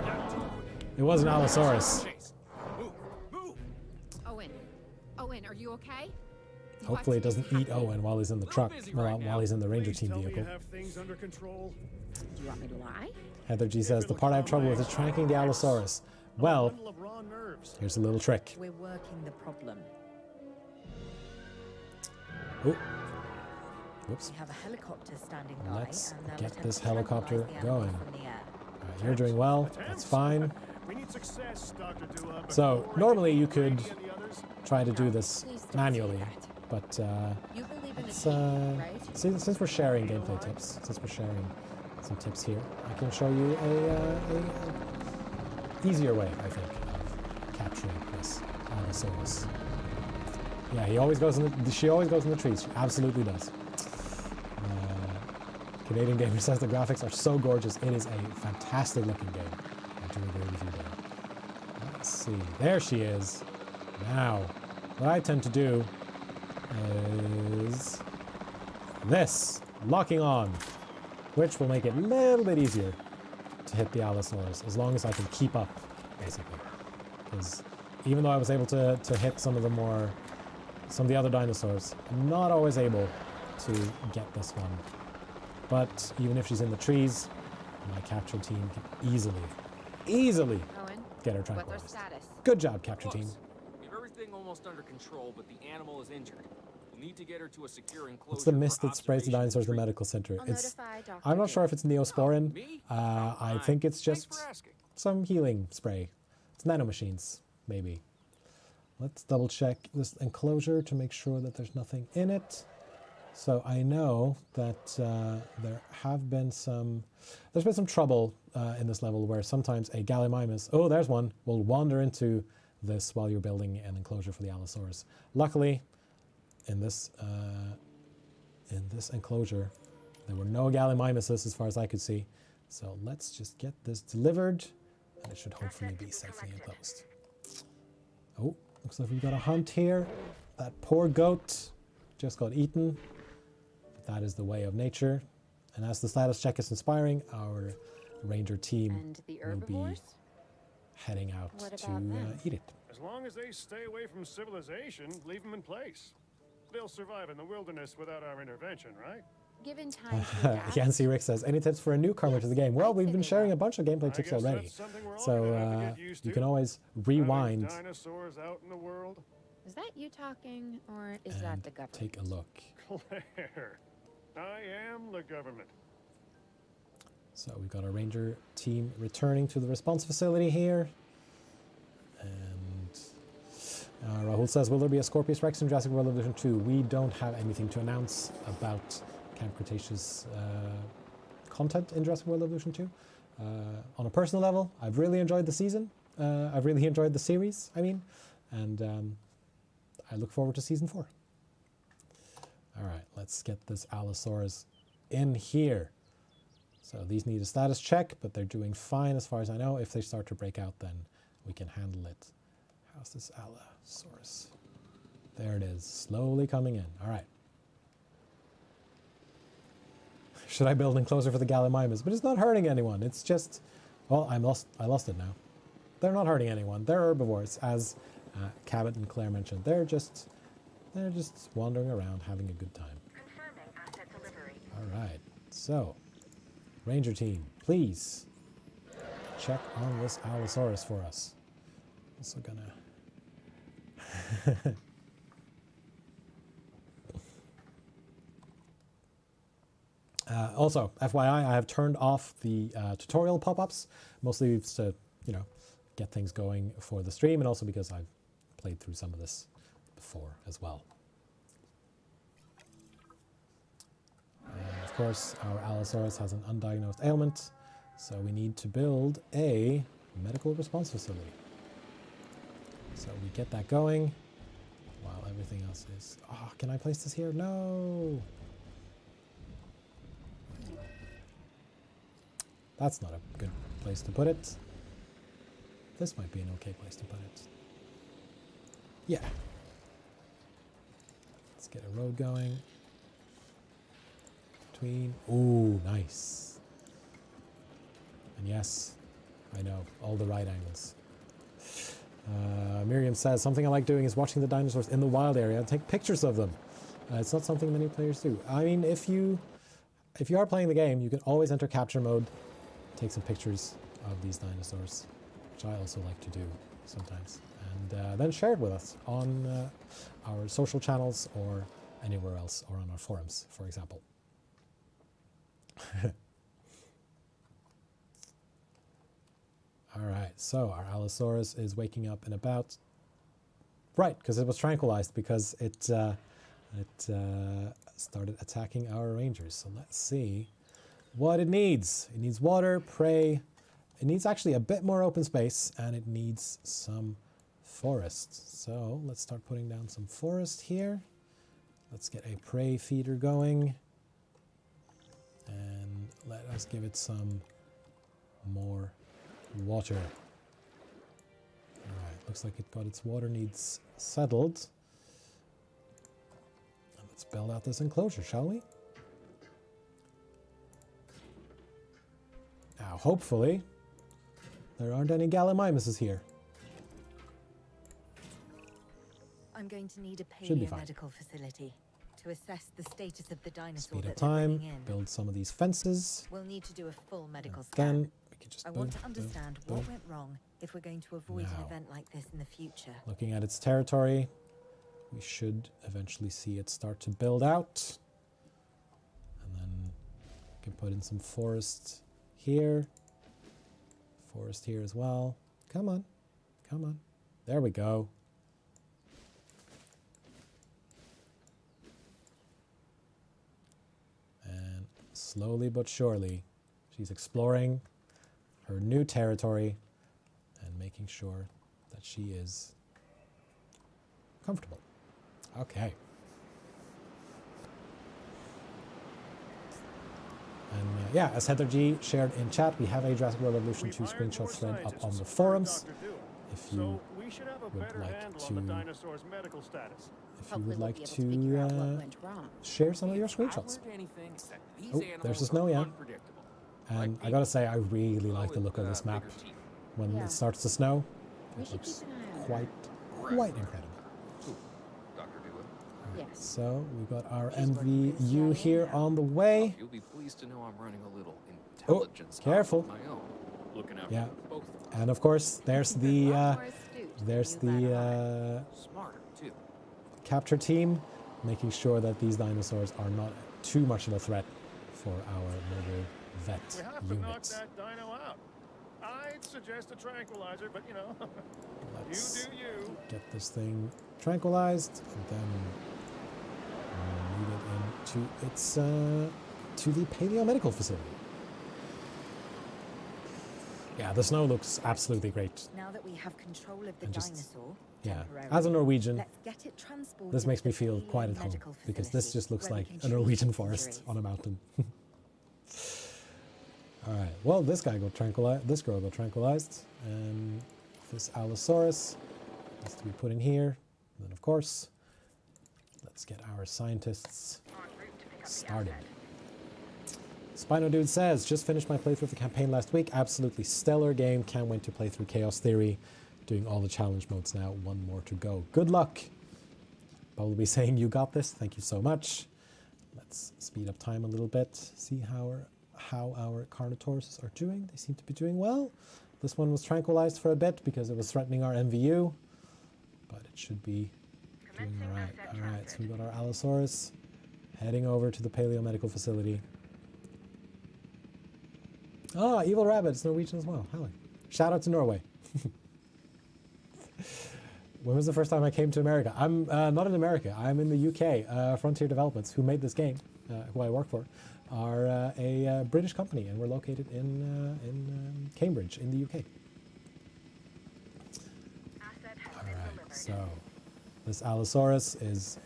It was an Allosaurus. Owen, are you okay? Hopefully it doesn't eat Owen while he's in the truck, while he's in the Ranger Team vehicle. You have things under control. Do you want me to lie? Heather G says, the part I have trouble with is tracking the Allosaurus. Well, here's a little trick. We're working the problem. Oh. Whoops. We have a helicopter standing by. Let's and they'll get attempt this to tranquilize helicopter the animal going. from the air. Alright, you're doing well. That's fine. We need success, Dr. Dua, So, normally you could Brady and the others. try to do this Please don't manually, say that. but You believe in it's, the team, right? since we're sharing gameplay tips, since we're sharing some tips here, I can show you a easier way, I think, of capturing this Allosaurus. Yeah, she always goes in the trees. She absolutely does. Canadian Gamer says the graphics are so gorgeous. It is a fantastic looking game. I do agree with you there. Let's see. There she is. Now, what I tend to do is this, locking on, which will make it a little bit easier to hit the Allosaurus, as long as I can keep up, basically. Because even though I was able to hit some of the other dinosaurs, I'm not always able to get this one. But even if she's in the trees, my capture team can easily Owen, get her what's our tranquilized. status? Good job, capture team. We have everything almost under control, but the animal is injured. We'll need to get her to a secure enclosure. It's the mist for that sprays the dinosaurs in the observation medical center. I'll It's notify Dr. I'm not J. sure if it's Neosporin. Me? I think it's Thanks just for asking. some healing spray. It's nanomachines, maybe. Let's double check this enclosure to make sure that there's nothing in it. So I know that there's been some trouble in this level where sometimes a Gallimimus, oh there's one, will wander into this while you're building an enclosure for the Allosaurus. Luckily, in this enclosure, there were no Gallimimuses as far as I could see. So let's just get this delivered, and it should hopefully be safely enclosed. Oh, looks like we've got a hunt here. That poor goat just got eaten. That is the way of nature. And as the status check is inspiring, our ranger team And the will be herbivores? heading out What to about them? eat it. As long as they stay away from civilization, leave them in place. They'll survive in the wilderness without our intervention, right? Given time to adapt, Jens Erik says, any tips for a newcomer to the game? Well, we've been sharing a bunch of gameplay I tips guess already. that's something we're all So gonna have to get used you to. can always Having rewind dinosaurs out in the world. is that you talking, or is that and the government? take a look. Claire, I am the government. So we've got our ranger team returning to the response facility here. And Rahul says, will there be a Scorpius Rex in Jurassic World Evolution 2? We don't have anything to announce about Camp Cretaceous content in Jurassic World Evolution 2. On a personal level, I've really enjoyed the season. I've really enjoyed the series, and I look forward to season 4. All right, let's get this Allosaurus in here. So these need a status check, but they're doing fine as far as I know. If they start to break out, then we can handle it. How's this Allosaurus? There it is, slowly coming in. All right. Should I build an enclosure for the Gallimimus? But it's not hurting anyone. It's just, well, I lost it now. they're not hurting anyone. They're herbivores, as Cabot and Claire mentioned. They're just wandering around having a good time. Confirming asset delivery. All right, so Ranger team, please check on this Allosaurus for us. Also gonna also, FYI, I have turned off the tutorial pop-ups, mostly to, you know, get things going for the stream, and also because I've played through some of this before as well. Of course, our Allosaurus has an undiagnosed ailment, so we need to build a medical response facility. So we get that going while everything else is... Oh, can I place this here? No! That's not a good place to put it. This might be an okay place to put it. Yeah. Let's get a road going. Between... Ooh, nice. And yes, I know, all the right angles. Miriam says, something I like doing is watching the dinosaurs in the wild area and take pictures of them. It's not something many players do. I mean, if you are playing the game, you can always enter capture mode, take some pictures of these dinosaurs, which I also like to do sometimes, and then share it with us on our social channels or anywhere else, or on our forums, for example. All right, so our Allosaurus is waking up in about... Right, because it was tranquilized because it started attacking our rangers. So let's see what it needs. It needs water, prey. It needs actually a bit more open space, and it needs some forest. So let's start putting down some forest here. Let's get a prey feeder going. And let us give it some more water. Alright, looks like it got its water needs settled. And let's build out this enclosure, shall we? Now, hopefully, there aren't any Gallimimuses here. I'm going to need a Should be fine. paleomedical facility to assess the status of the dinosaur Speed up that they're time, bringing in. build some of these fences. We'll need to do a full medical And scan. then we can just I boom, want to boom, understand boom. what went wrong if we're going to avoid Now. an event like this in the future. Looking at its territory, we should eventually see it start to build out. And then we can put in some forest here. Forest here as well. Come on. Come on. There we go. And slowly but surely, she's exploring her new territory and making sure that she is comfortable. Okay. And yeah, as Heather G shared in chat, we have a Jurassic World Evolution 2 screenshot thread up on the forums. If you we should have a would better like handle to, on the dinosaur's medical status. if you Hopefully would we'll like be able to figure out what went wrong. share some of your If I've screenshots. learned anything, it's that these Oh, there's animals the snow, are yeah. unpredictable. And Like I gotta people. say, I really like the With, look of this map. bigger teeth. When Yeah. it starts to snow, We it should looks keep an eye on quite incredible. Ooh, Dr. Dewey. Yes. So we've got our She's working pretty MVU slowly here now. on the way. You'll be pleased to know I'm running a little Oh, intelligence careful. of my own. Looking out Yeah. for both of us. And of course, there's the More astute than there's you let the on. Smarter, too. capture team, making sure that these dinosaurs are not too much of a threat for our mobile We vet have to knock unit. that dino out. I'd suggest a tranquilizer, but you know, Let's you do you. get this thing tranquilized and then lead it into its to the paleomedical facility. Yeah, the snow looks absolutely great. Now that we have control of the And just- dinosaur, Yeah, temporarily, as a Norwegian, let's get it transported this makes to me the feel quite at home paleomedical because this facility just looks where we like can a treat Norwegian its forest injuries. on a mountain. All right. Well, this guy got tranquilized. This girl got tranquilized, and this Allosaurus has to be put in here. And then, of course, let's get our scientists started. Spino Dude says, just finished my playthrough of the campaign last week. Absolutely stellar game. Can't wait to play through Chaos Theory. Doing all the challenge modes now. One more to go. Good luck. Probably saying you got this. Thank you so much. Let's speed up time a little bit. See how our carnivores are doing. They seem to be doing well. This one was tranquilized for a bit because it was threatening our MVU. But it should be doing all right. All right, so we got our Allosaurus heading over to the Paleomedical Facility. Ah, Evil Rabbit, it's Norwegian as well. Hello. Shout out to Norway. When was the first time I came to America? I'm not in America. I'm in the UK. Frontier Developments, who made this game, who I work for, are a British company, and we're located in Cambridge, in the UK. All right, so this Allosaurus is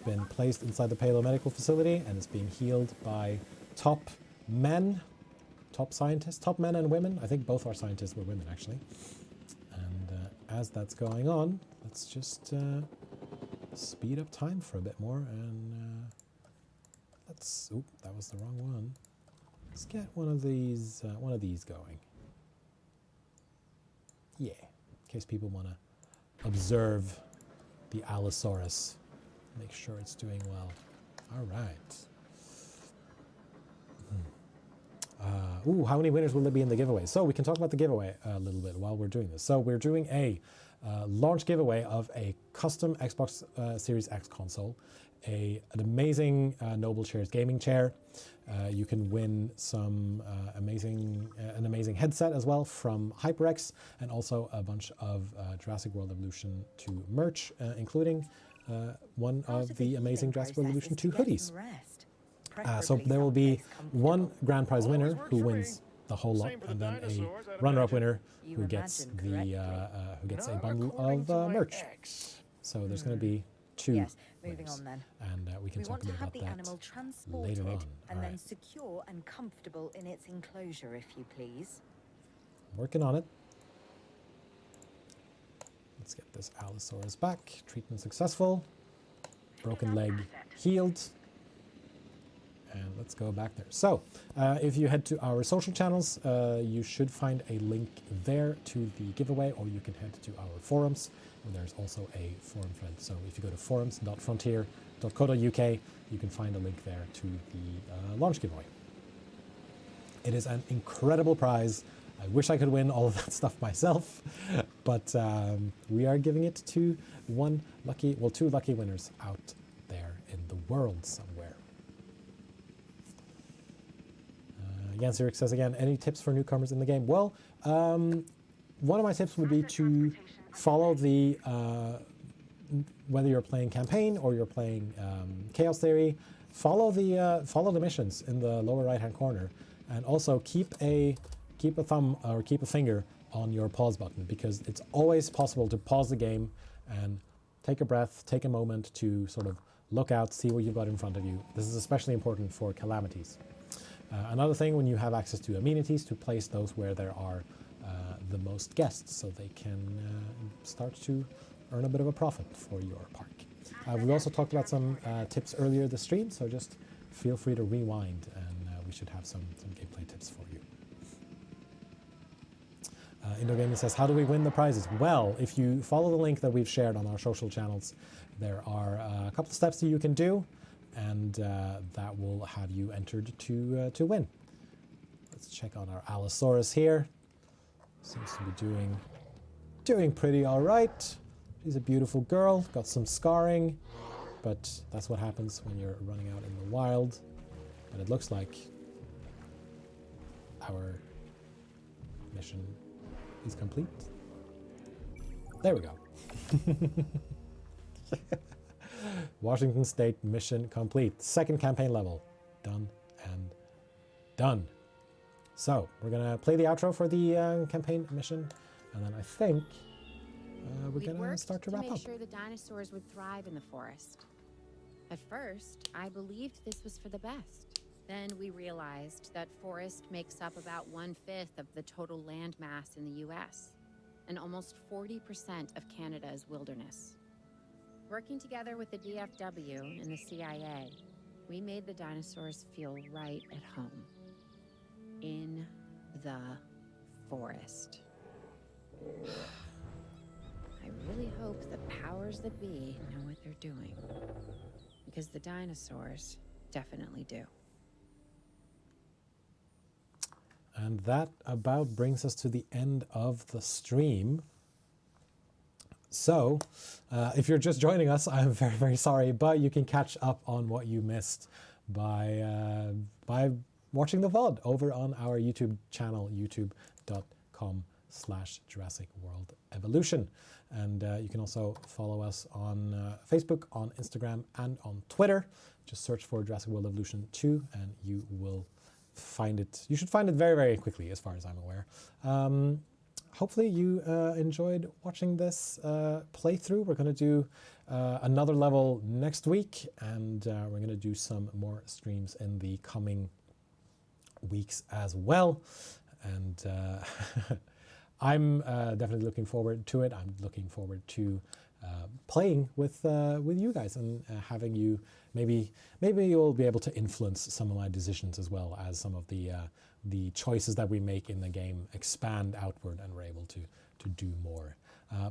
been placed inside the Paleomedical Facility and is being healed by top scientists, top men and women. I think both our scientists were women, actually. And as that's going on, let's just speed up time for a bit more, and let's. Oop, that was the wrong one. Let's get one of these going. Yeah, in case people want to observe the Allosaurus, make sure it's doing well. All right. Ooh, how many winners will there be in the giveaway? So we can talk about the giveaway a little bit while we're doing this. So we're doing a launch giveaway of a custom Xbox Series X console, an amazing Noble Chairs gaming chair. You can win some an amazing headset as well from HyperX, and also a bunch of Jurassic World Evolution 2 merch, including one of the amazing Jurassic World Evolution 2 hoodies. So there will be one grand prize winner who wins the whole lot, and then a runner-up winner who gets a bundle of merch. So there's going to be two. Yes, moving on then. And we can talk a bit about that animal transported later on. and then secure and comfortable in its enclosure, if you please. Working on it. Let's get this Allosaurus back. Treatment successful. Broken leg healed. And let's go back there. So, if you head to our social channels, you should find a link there to the giveaway, or you can head to our forums, and there's also a forum thread. So if you go to forums.frontier.co.uk, you can find a link there to the launch giveaway. It is an incredible prize. I wish I could win all of that stuff myself, but we are giving it to two lucky winners out there in the world somewhere. Jens Erik says again, any tips for newcomers in the game? Well, one of my tips would be to follow the, whether you're playing campaign or you're playing Chaos Theory, follow the missions in the lower right-hand corner, and also keep a thumb or keep a finger on your pause button, because it's always possible to pause the game and take a breath, take a moment to sort of look out, see what you've got in front of you. This is especially important for calamities. Another thing, when you have access to amenities, to place those where there are the most guests, so they can start to earn a bit of a profit for your park. We also talked about some tips earlier this stream, so just feel free to rewind, and we should have some gameplay tips for you. Indogaming says, how do we win the prizes? Well, if you follow the link that we've shared on our social channels, there are a couple of steps that you can do, and that will have you entered to win. Let's check on our Allosaurus here. Seems to be doing pretty all right. She's a beautiful girl, got some scarring, but that's what happens when you're running out in the wild. But it looks like our mission is complete. There we go. Washington State mission complete. Second campaign level. Done and done. So we're going to play the outro for the campaign mission, and then I think we're going to start to wrap up. Make sure the dinosaurs would thrive in the forest. At first, I believed this was for the best. Then we realized that forest makes up about 1/5 of the total land mass in the US, and almost 40% of Canada's wilderness. Working together with the DFW and the CIA, We made the dinosaurs feel right at home. In the forest. I really hope the powers that be know what they're doing. Because the dinosaurs definitely do. And that about brings us to the end of the stream. So, if you're just joining us, I'm very, very sorry, but you can catch up on what you missed by watching the VOD over on our YouTube channel, youtube.com/Jurassic World Evolution. And you can also follow us on Facebook, on Instagram, and on Twitter. Just search for Jurassic World Evolution 2, and you will find it. You should find it very, very quickly, as far as I'm aware. Hopefully you enjoyed watching this playthrough. We're going to do another level next week, and we're going to do some more streams in the coming weeks as well. And I'm definitely looking forward to it. I'm looking forward to playing with you guys and having you. Maybe you'll be able to influence some of my decisions as well, as some of the choices that we make in the game expand outward and we're able to do more.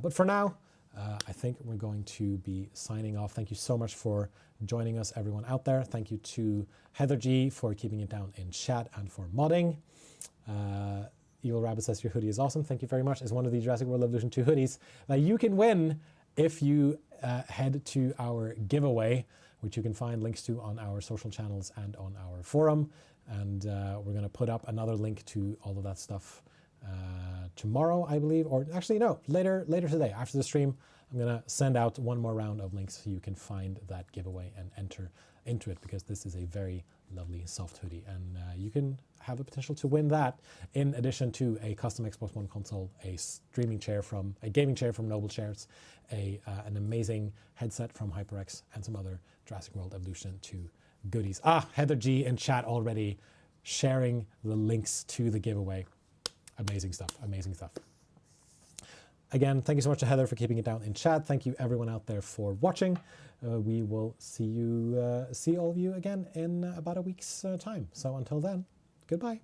But for now, I think we're going to be signing off. Thank you so much for joining us, everyone out there. Thank you to Heather G for keeping it down in chat and for modding. Evil Rabbit says your hoodie is awesome. Thank you very much. It's one of the Jurassic World Evolution 2 hoodies that you can win if you head to our giveaway, which you can find links to on our social channels and on our forum. And we're going to put up another link to all of that stuff tomorrow, I believe, or actually no, later today after the stream. I'm going to send out one more round of links so you can find that giveaway and enter into it, because this is a very lovely soft hoodie, and you can have a potential to win that in addition to a custom Xbox One console, a gaming chair from Noble Chairs, an amazing headset from HyperX, and some other Jurassic World Evolution 2 goodies. Heather G in chat already sharing the links to the giveaway. Amazing stuff. Again, thank you so much to Heather for keeping it down in chat. Thank you everyone out there for watching. We will see all of you again in about a week's time. So until then, goodbye.